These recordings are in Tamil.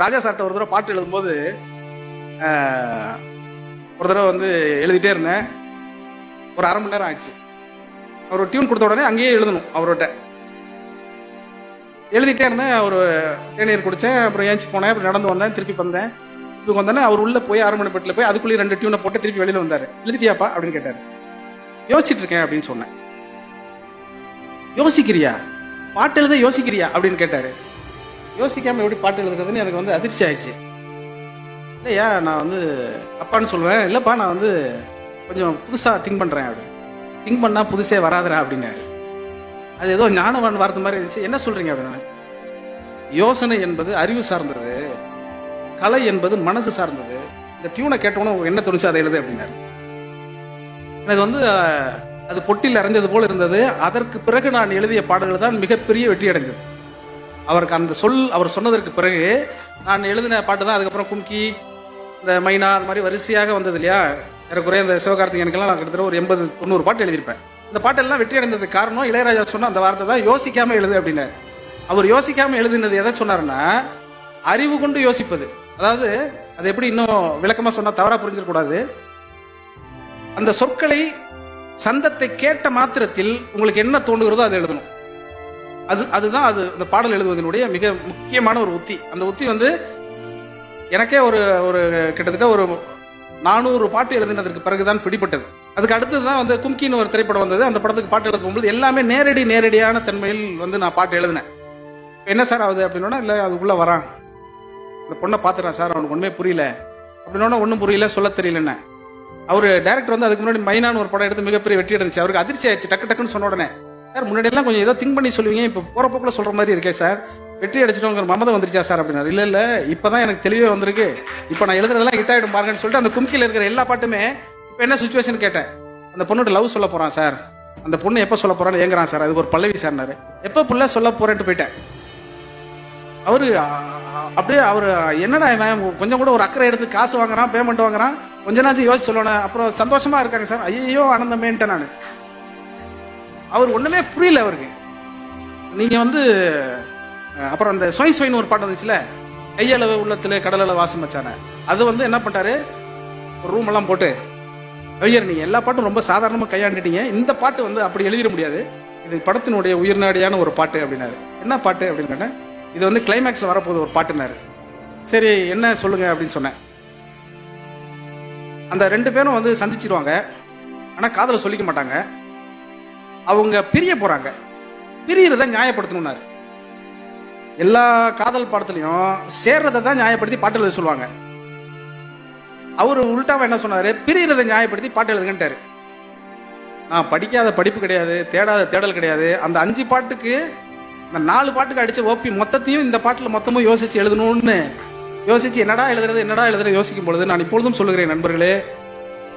ராஜா சார்ட்ட ஒரு தடவை பாட்டு எழுதும்போது ஒரு தடவை வந்து எழுதிட்டே இருந்தேன். ஒரு அரை மணி நேரம் ஆயிடுச்சு. அவர் டியூன் கொடுத்த உடனே அங்கேயே எழுதணும். அவர்கிட்ட எழுதிட்டே இருந்தேன். ஒரு தேநீர் குடித்தேன். அப்புறம் ஏஞ்சி போனேன். அப்புறம் நடந்து வந்தேன். திருப்பி வந்தேன். திருப்பி வந்தோன்னே அவர் உள்ளே போய் அரண்மனைப்பட்டில் போய் அதுக்குள்ளேயே 2 டியூனை போட்டு திருப்பி வெளியில் வந்தார். எழுதிட்டியாப்பா அப்படின்னு கேட்டார். யோசிச்சுட்டு இருக்கேன் அப்படின்னு சொன்னேன். யோசிக்கிறியா, பாட்டு எழுத யோசிக்கிறியா அப்படின்னு கேட்டார். யோசிக்காமல் எப்படி பாட்டு எழுதுறதுன்னு எனக்கு வந்து அதிர்ச்சி ஆயிடுச்சு. இல்லையா, நான் வந்து அப்பான்னு சொல்லுவேன். இல்லைப்பா, நான் வந்து கொஞ்சம் புதுசாக திங்க் பண்ணுறேன் அப்படின்னு. திங்க் பண்ணால் புதுசே வராதுரா அப்படின்னாரு. அது ஏதோ ஞானவான் வார்த்தை மாதிரி இருந்துச்சு. என்ன சொல்கிறீங்க அப்படின்னு. யோசனை என்பது அறிவு சார்ந்தது, கலை என்பது மனசு சார்ந்தது. இந்த டியூனை கேட்டோன்னு என்ன தோணுச்சு அதை எழுது அப்படின்னாரு. எனக்கு வந்து அது பொட்டியில் அரைஞ்சது போல் இருந்தது. அதற்கு பிறகு நான் எழுதிய பாடல்கள் தான் மிகப்பெரிய வெற்றி அடைந்தது. அவருக்கு அந்த அவர் சொன்னதற்கு பிறகு நான் எழுதின பாட்டு தான். அதுக்கப்புறம் கும்கி, இந்த மைனா, அந்த மாதிரி வரிசையாக வந்தது இல்லையா. ஏறக்குறைய இந்த சிவகார்த்திகேயனுக்கெல்லாம் நான் கிட்டத்தட்ட ஒரு 80-90 பாட்டு எழுதியிருப்பேன். இந்த பாட்டெல்லாம் வெற்றி அடைந்ததுக்கு காரணம் இளையராஜா சொன்ன அந்த வார்த்தை தான், யோசிக்காமல் எழுது அப்படின்னாரு. அவர் யோசிக்காமல் எழுதினது எதை சொன்னாருன்னா, அறிவு கொண்டு யோசிப்பது. அதாவது அது எப்படி இன்னும் விளக்கமாக சொன்னால் தவறாக புரிஞ்சிடக்கூடாது. அந்த சொற்களை சந்தத்தை கேட்ட மாத்திரத்தில் உங்களுக்கு என்ன தோணுகிறதோ அதை எழுதணும். அதுதான் அது இந்த பாடல் எழுதுவதனுடைய மிக முக்கியமான ஒரு உத்தி. அந்த உத்தி வந்து எனக்கே ஒரு கிட்டத்தட்ட ஒரு 400 பாட்டு எழுதினதற்கு பிறகுதான் பிடிப்பட்டது. அதுக்கு அடுத்தது தான் வந்து கும்கின்னு ஒரு திரைப்படம் வந்தது. அந்த படத்துக்கு பாட்டு எழுத போகும்போது எல்லாமே நேரடியான தன்மையில் வந்து நான் பாட்டு எழுதினேன். என்ன சார் ஆகுது அப்படின்னா, இல்லை அதுக்குள்ளே வரான், அந்த பொண்ணை பார்த்துறான் சார், அவனுக்கு ஒன்றுமே புரியல அப்படின்னா, ஒன்றும் புரியல, சொல்ல தெரியலன்னு. அவர் டைரக்டர் வந்து அதுக்கு முன்னாடி மைனான்னு ஒரு படம் எடுத்து மிகப்பெரிய வெற்றி அடைஞ்சிச்சு. அவருக்கு அதிர்ச்சி ஆயிடுச்சு. டக்குன்னு சொன்ன உடனே, சார் முன்னாடியெல்லாம் கொஞ்சம் ஏதோ திங்க் பண்ணி சொல்லுவீங்க, இப்போ போகிற போக்கில் சொல்கிற மாதிரி இருக்கே சார், வெற்றி அடிச்சிட்டோங்கிற மமதம் வந்துருச்சா சார் அப்படின்னா. இல்லை இப்போ தான் எனக்கு தெளிவே வந்திருக்கு, இப்போ நான் எழுதுறதெல்லாம் ஹிட் ஆகிடும் பாருங்கன்னு சொல்லிட்டு அந்த கும்கியில் இருக்கிற எல்லா பாட்டுமே இப்போ என்ன சுச்சுவேஷன் கேட்டேன். அந்த பொண்ணோட லவ் சொல்ல போகிறான் சார், அந்த பொண்ணு எப்போ சொல்ல போகிறான்னு ஏங்குறான் சார், அதுக்கு ஒரு பல்லவி சார்னாரு. எப்போ புள்ள சொல்ல போகிறேன்ட்டு போயிட்டேன். அவரு அப்படியே அவர் என்னடா கொஞ்சம் கூட ஒரு அக்கறை எடுத்து காசு வாங்குறான், பேமெண்ட் வாங்குறான், கொஞ்ச நாச்சும் யோசிச்சு சொல்லணும். அப்புறம் சந்தோஷமா இருக்காங்க சார், ஐயோ ஆனந்தமேன்ட்டேன் நான். அவர் ஒண்ணுமே புரியல அவருக்கு. நீங்க வந்து அப்புறம் அந்த ஸ்வைன்னு ஒரு பாட்டு வந்துச்சுல, கையளவு உள்ளத்துல கடலளவு வாசம் வச்சானே, அது வந்து என்ன பண்ணிட்டாரு, ஒரு ரூம் எல்லாம் போட்டு, ஐயர் நீங்க எல்லா பாட்டும் ரொம்ப சாதாரணமா கையாண்டுட்டீங்க, இந்த பாட்டு வந்து அப்படி எழுதிட முடியாது, இது படத்தினுடைய உயிர்நாடியான ஒரு பாட்டு அப்படின்னாரு. என்ன பாட்டு அப்படின்னு கேட்டேன். இது வந்து கிளைமேக்ஸ்ல வரப்போகுது ஒரு பாட்டுனாரு. சரி என்ன சொல்லுங்க அப்படின்னு சொன்னேன். அந்த 2 பேரும் வந்து சந்திச்சிடுவாங்க, ஆனா காதலை சொல்லிக்க மாட்டாங்க. அவங்க பிரிய போறாங்க, பிரியறத நியாயப்படுத்தணும்னாரு. எல்லா காதல் பாடத்துலையும் சேர்றதை தான் நியாயப்படுத்தி பாட்டு எழுத சொல்லுவாங்க. அவரு உள்டாவா என்ன சொன்னாரு, பிரியறதை நியாயப்படுத்தி பாட்டு எழுதுங்கன்ட்டாரு. நான் படிக்காத படிப்பு கிடையாது, தேடாத தேடல் கிடையாது. அந்த 5 பாட்டுக்கு, அந்த 4 பாட்டுக்கு அடிச்ச ஓபி மொத்தத்தையும் இந்த பாட்டுல மொத்தமும் யோசிச்சு எழுதணும்னு யோசிச்சு என்னடா எழுதுறது யோசிக்கும் பொழுது, நான் இப்பொழுதும் சொல்லுகிறேன் நண்பர்களே,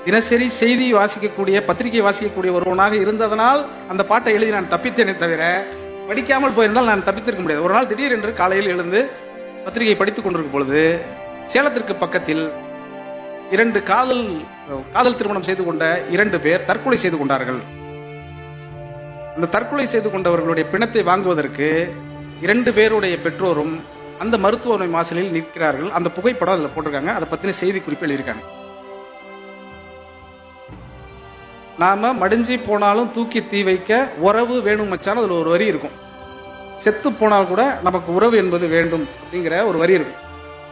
தினசரி செய்தி வாசிக்கக்கூடிய, பத்திரிகை வாசிக்கக்கூடிய ஒருவனாக இருந்ததனால் அந்த பாட்டை எழுதி நான் தப்பித்தேனே தவிர, படிக்காமல் போயிருந்தால் நான் தப்பித்திருக்க முடியாது. ஒரு நாள் திடீரென்று காலையில் எழுந்து பத்திரிகை படித்துக் கொண்டிருக்கும் பொழுது, சேலத்திற்கு பக்கத்தில் 2 காதல் திருமணம் செய்து கொண்ட 2 பேர் தற்கொலை செய்து கொண்டார்கள். அந்த தற்கொலை செய்து கொண்டவர்களுடைய பிணத்தை வாங்குவதற்கு 2 பேருடைய பெற்றோரும் அந்த மருத்துவமனை வாசலில் நிற்கிறார்கள். அந்த புகைப்படம் அதில் போட்டிருக்காங்க. அதை பத்தின செய்தி குறிப்பு எழுதியிருக்காங்க. நாம மடிஞ்சி போனாலும் தூக்கி தீ வைக்க உறவு வேணும் மச்சான், அதுல ஒரு வரி இருக்கும். செத்து போனால் கூட நமக்கு உறவு என்பது வேண்டும் அப்படிங்கிற ஒரு வரி இருக்கும்.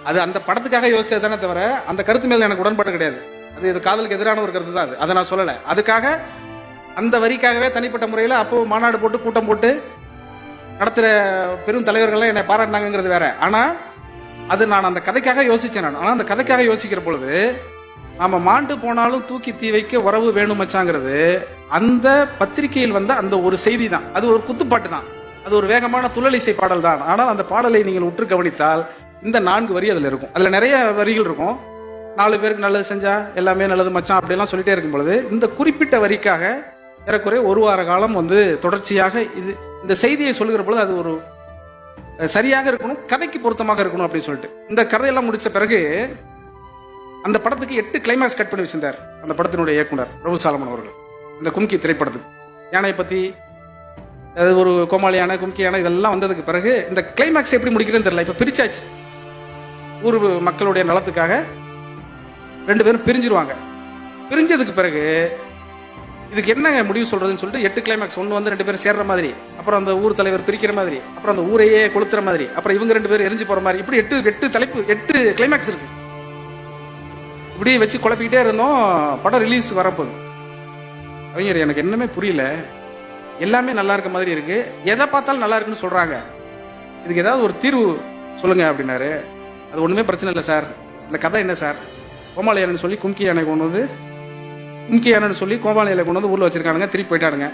அது அந்த படத்துக்காக யோசிச்சது தானே தவிர அந்த கருத்து மேல எனக்கு உடன்பாடு கிடையாது. அது இது காதலுக்கு எதிரான ஒரு கருத்து தான். அதை நான் சொல்லலை. அதுக்காக அந்த வரிக்காகவே தனிப்பட்ட முறையில் அப்போ மாநாடு போட்டு கூட்டம் போட்டு நடத்துகிற பெரும் தலைவர்கள்லாம் என்னை பாராட்டினாங்கிறது வேற. ஆனால் அது நான் அந்த கதைக்காக யோசித்தேன். ஆனால் அந்த கதைக்காக யோசிக்கிற பொழுது, நாம மாண்டு போனாலும் தூக்கி தீ வைக்க உறவு வேணும் மச்சாங்கிறது அந்த பத்திரிகையில் வந்த அந்த ஒரு செய்தி தான். அது ஒரு குத்துப்பாட்டு தான், அது ஒரு வேகமான துள்ளலிசை பாடல் தான். ஆனால் அந்த பாடலை நீங்கள் உற்று கவனித்தால் இந்த 4 வரி அதில் இருக்கும். அதில் நிறைய வரிகள் இருக்கும். 4 பேருக்கு நல்லது செஞ்சா எல்லாமே நல்லது மச்சான் அப்படிலாம் சொல்லிட்டே இருக்கும் பொழுது, இந்த குறிப்பிட்ட வரிக்காக ஏறக்குறைய 1 வார காலம் வந்து தொடர்ச்சியாக இந்த செய்தியை சொல்லுகிற பொழுது அது ஒரு சரியாக இருக்கணும், கதைக்கு பொருத்தமாக இருக்கணும் அப்படின்னு சொல்லிட்டு இந்த கதையெல்லாம் முடிச்ச பிறகு அந்த படத்துக்கு 8 கிளைமேக்ஸ் கட் பண்ணி வச்சிருந்தார் அந்த படத்தினுடைய இயக்குனர் பிரபு சாலமன் அவர்கள். இந்த கும்கி திரைப்படத்துக்கு யானையை பத்தி, ஒரு கோமாளி யானை, கும்கி யானை, இதெல்லாம் வந்ததுக்கு பிறகு இந்த கிளைமேக்ஸ் எப்படி முடிக்கிறதுன்னு தெரியல. இப்ப பிரிச்சாச்சு. ஊர் மக்களுடைய நலத்துக்காக 2 பேரும் பிரிஞ்சிருவாங்க. பிரிஞ்சதுக்கு பிறகு இதுக்கு என்னங்க முடிவு சொல்றதுன்னு சொல்லிட்டு 8 கிளைமேக்ஸ். ஒன்று வந்து 2 பேரும் சேர்ற மாதிரி, அப்புறம் அந்த ஊர் தலைவர் பிரிக்கிற மாதிரி, அப்புறம் அந்த ஊரையே கொளுத்துற மாதிரி, அப்புறம் இவங்க 2 பேரும் எரிஞ்சு போற மாதிரி, இப்படி 8 தலைப்பு 8 கிளைமேக்ஸ் இருக்கு. இப்படி வச்சு குழப்பிக்கிட்டே இருந்தோம். படம் ரிலீஸ் வரப்போகுது. கவிஞர் எனக்கு என்னமே புரியல, எல்லாமே நல்லா இருக்க மாதிரி இருக்கு, எதை பார்த்தாலும் நல்லா இருக்குன்னு சொல்றாங்க, இதுக்கு ஏதாவது ஒரு தீர்வு சொல்லுங்க அப்படின்னாரு. அது ஒண்ணுமே பிரச்சனை இல்லை சார், இந்த கதை என்ன சார், கோமாளி யானைன்னு சொல்லி கும்கி யானை கொண்டு வந்து கோமாளி யானை கொண்டு வந்து ஊர்ல வச்சிருக்கானுங்க, திருப்பி போயிட்டானுங்க,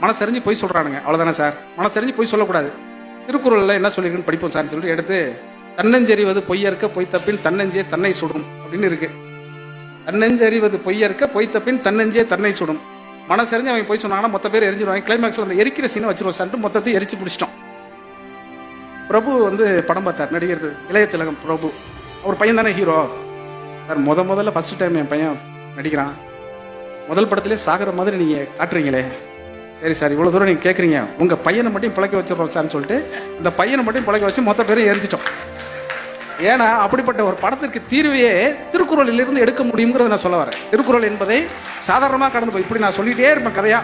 மனசரிஞ்சு போய் சொல்றானுங்க, அவ்வளவுதானே சார், மனசரிஞ்சு போய் சொல்லக்கூடாது, திருக்குறள்ல என்ன சொல்லிருக்குன்னு படிப்போம் சார்னு சொல்லிட்டு எடுத்து தன்னஞ்செறிவது பொய்யற்க பொய்த்தப்பின் தன்னஞ்சே தன்னை சுடும் அப்படின்னு இருக்கு. தன்னஞ்செறிவது பொய்யற்க பொய்த்தப்பின் தன்னஞ்சே தன்னை சுடும். மனசரிஞ்சு அவங்க போய் சொன்னாங்கன்னா மொத்த பேர் எரிஞ்சிருவாங்க. கிளைமேக்ஸ்ல அந்த எரிக்கிற சீனை வச்சிருவோம் சார்ட்டு மொத்தத்தையும் எரிச்சு முடிச்சிட்டோம். பிரபு வந்து படம் பார்த்தார், நடிகர் இளைய திலகம் பிரபு. அவர் பையன் தானே ஹீரோ சார். முதல்ல ஃபர்ஸ்ட் டைம் என் பையன் நடிக்கிறான், முதல் படத்திலே சாகிற மாதிரி நீங்க காட்டுறீங்களே, சரி சார் இவ்வளவு தூரம் நீங்க கேட்குறீங்க, உங்க பையனை மட்டும் பிழைக்க வச்சிடறோம் சார்னு சொல்லிட்டு இந்த பையனை மட்டும் பிழைக்க வச்சு மொத்த பேரும் எரிஞ்சிட்டோம். ஏன்னா அப்படிப்பட்ட ஒரு படத்திற்கு தீர்வையே திருக்குறளிலிருந்து எடுக்க முடியுங்கிறத நான் சொல்ல வரேன். திருக்குறள் என்பதை சாதாரணமாக கடந்து போய் இப்படி நான் சொல்லிட்டே இருப்பேன் கதையா.